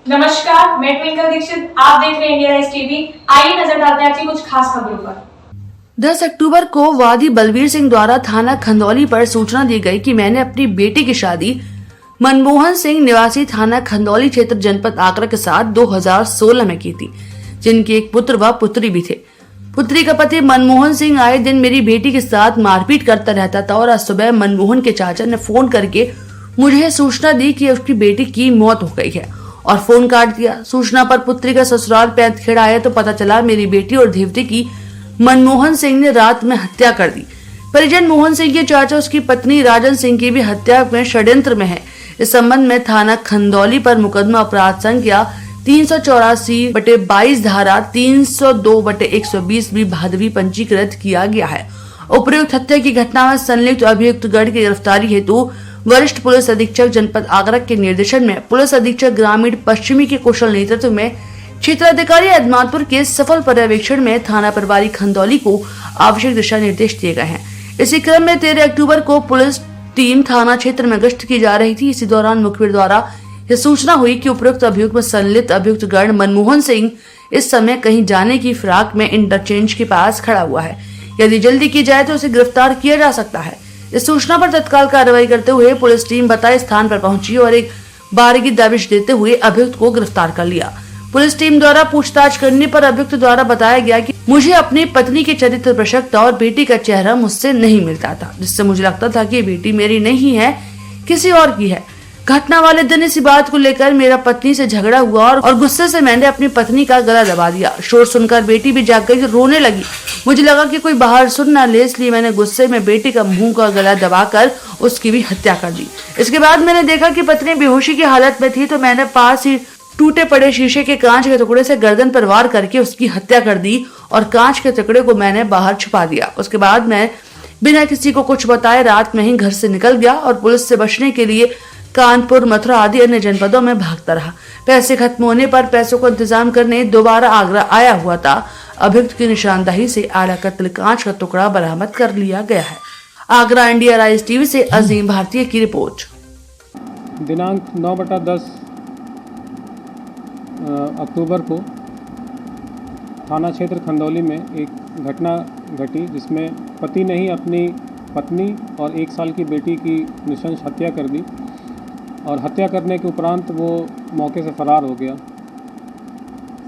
नमस्कार, मैं ट्विंकल दीक्षित। आप देख रहे हैं इंडिया राइज टीवी। आइए नजर डालते हैं आज की कुछ खास खबरों पर। 10 अक्टूबर को वादी बलवीर सिंह द्वारा थाना खंदौली पर सूचना दी गई कि मैंने अपनी बेटी की शादी मनमोहन सिंह निवासी थाना खंदौली क्षेत्र जनपद आगरा के साथ 2016 में की थी, जिनके एक पुत्र व पुत्री भी थे। पुत्री का पति मनमोहन सिंह आए दिन मेरी बेटी के साथ मारपीट करता रहता था और आज सुबह मनमोहन के चाचा ने फोन करके मुझे सूचना दी कि उसकी बेटी की मौत हो गई है और फोन काट दिया। सूचना पर पुत्री का ससुराल पैंतखेड़ा आया तो पता चला मेरी बेटी और देवती की मनमोहन सिंह ने रात में हत्या कर दी। परिजन मोहन सिंह के चाचा उसकी पत्नी राजन सिंह की भी हत्या में षड्यंत्र में है। इस संबंध में थाना खंदौली पर मुकदमा अपराध संख्या 384/22 धारा 302/120 भी भादवी पंजीकृत किया गया है। उपर्युक्त हत्या की घटना में संलिप्त अभियुक्त गढ़ की गिरफ्तारी हेतु वरिष्ठ पुलिस अधीक्षक जनपद आगरा के निर्देशन में पुलिस अधीक्षक ग्रामीण पश्चिमी के कुशल नेतृत्व में क्षेत्राधिकारी अदमातपुर के सफल पर्यवेक्षण में थाना प्रभारी खंदौली को आवश्यक दिशा निर्देश दिए गए हैं। इसी क्रम में 13 अक्टूबर को पुलिस टीम थाना क्षेत्र में गश्त की जा रही थी। इसी दौरान मुखबिर द्वारा यह सूचना हुई कि उपरोक्त अभियुक्त में संलिप्त अभियुक्त गण मनमोहन सिंह इस समय कहीं जाने की फिराक में इंटरचेंज के पास खड़ा हुआ है। यदि जल्दी की जाए तो उसे गिरफ्तार किया जा सकता है। इस सूचना पर तत्काल कार्रवाई करते हुए पुलिस टीम बताए स्थान पर पहुंची और एक बारगी दबिश देते हुए अभियुक्त को गिरफ्तार कर लिया। पुलिस टीम द्वारा पूछताछ करने पर अभियुक्त द्वारा बताया गया कि मुझे अपनी पत्नी के चरित्र पर शक था और बेटी का चेहरा मुझसे नहीं मिलता था, जिससे मुझे लगता था कि बेटी मेरी नहीं है, किसी और की है। घटना वाले दिन इसी बात को लेकर मेरा पत्नी से झगड़ा हुआ और गुस्से से मैंने अपनी पत्नी का गला दबा दिया। शोर सुनकर बेटी भी जाग गई, रोने लगी। मुझे लगा कि कोई बाहर सुन ना ले, इसलिए मैंने गुस्से में बेटी का मुंह का गला दबाकर उसकी भी हत्या कर दी। इसके बाद मैंने देखा कि पत्नी बेहोशी की हालत में थी, तो मैंने पास ही टूटे पड़े शीशे के कांच के टुकड़े से गर्दन पर वार करके उसकी हत्या कर दी और कांच के टुकड़े को मैंने बाहर छुपा दिया। उसके बाद मैं बिना किसी को कुछ बताए रात में ही घर से निकल गया और पुलिस से बचने के लिए कानपुर, मथुरा आदि अन्य जनपदों में भागता रहा। पैसे खत्म होने पर पैसों को इंतजाम करने दोबारा आगरा आया हुआ था। अभियुक्त की निशानदही से आला कत्ल कांच का टुकड़ा बरामद कर लिया गया है। आगरा इंडिया राइज टीवी से अजीम भारतीय की रिपोर्ट। दिनांक 9/10 अक्टूबर को थाना क्षेत्र खंदौली में एक घटना घटी, जिसमें पति ने ही अपनी पत्नी और 1 साल की बेटी की नृशंस हत्या कर दी और हत्या करने के उपरांत वो मौके से फरार हो गया।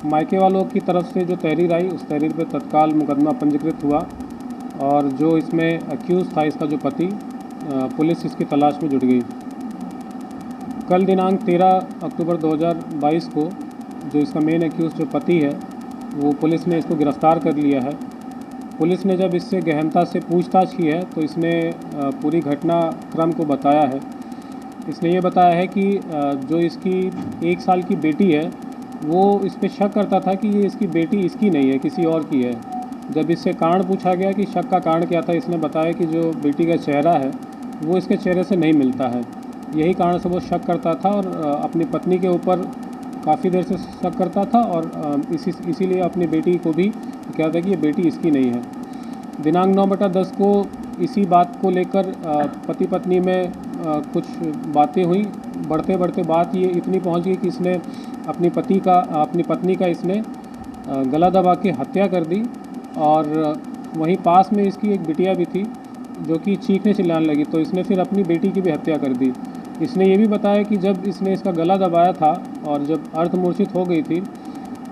मायके वालों की तरफ से जो तहरीर आई, उस तहरीर पर तत्काल मुकदमा पंजीकृत हुआ और जो इसमें अक्यूज़ था, इसका जो पति, पुलिस इसकी तलाश में जुट गई। कल दिनांक 13 अक्टूबर 2022 को जो इसका मेन अक्यूज़ जो पति है, वो पुलिस ने इसको गिरफ़्तार कर लिया है। पुलिस ने जब इससे गहनता से पूछताछ की है तो इसने पूरी घटना क्रम को बताया है। इसने ये बताया है कि जो इसकी 1 साल की बेटी है, वो इस पे शक करता था कि ये इसकी बेटी इसकी नहीं है, किसी और की है। जब इससे कारण पूछा गया कि शक का कारण क्या था, इसने बताया कि जो बेटी का चेहरा है वो इसके चेहरे से नहीं मिलता है। यही कारण से वो शक करता था और अपनी पत्नी के ऊपर काफ़ी देर से शक करता था और इसीलिए अपनी बेटी को भी क्या था कि ये बेटी इसकी नहीं है। दिनांक 9/10 को इसी बात को लेकर पति पत्नी में कुछ बातें हुई। बढ़ते बढ़ते बात ये इतनी पहुंच गई कि इसने अपनी पत्नी का इसने गला दबा के हत्या कर दी और वहीं पास में इसकी एक बिटिया भी थी जो कि चीखने चिल्लाने लगी, तो इसने फिर अपनी बेटी की भी हत्या कर दी। इसने ये भी बताया कि जब इसने इसका गला दबाया था और जब अर्धमूर्छित हो गई थी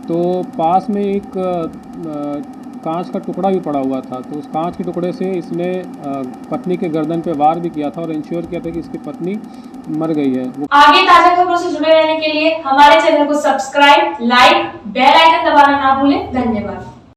तो पास में एक कांच का टुकड़ा भी पड़ा हुआ था, तो उस कांच के टुकड़े से इसने पत्नी के गर्दन पे वार भी किया था और इंश्योर किया था कि इसकी पत्नी मर गई है। आगे ताजा खबरों से जुड़े रहने के लिए हमारे चैनल को सब्सक्राइब, लाइक, बेल आइकन दबाना ना भूलें। धन्यवाद।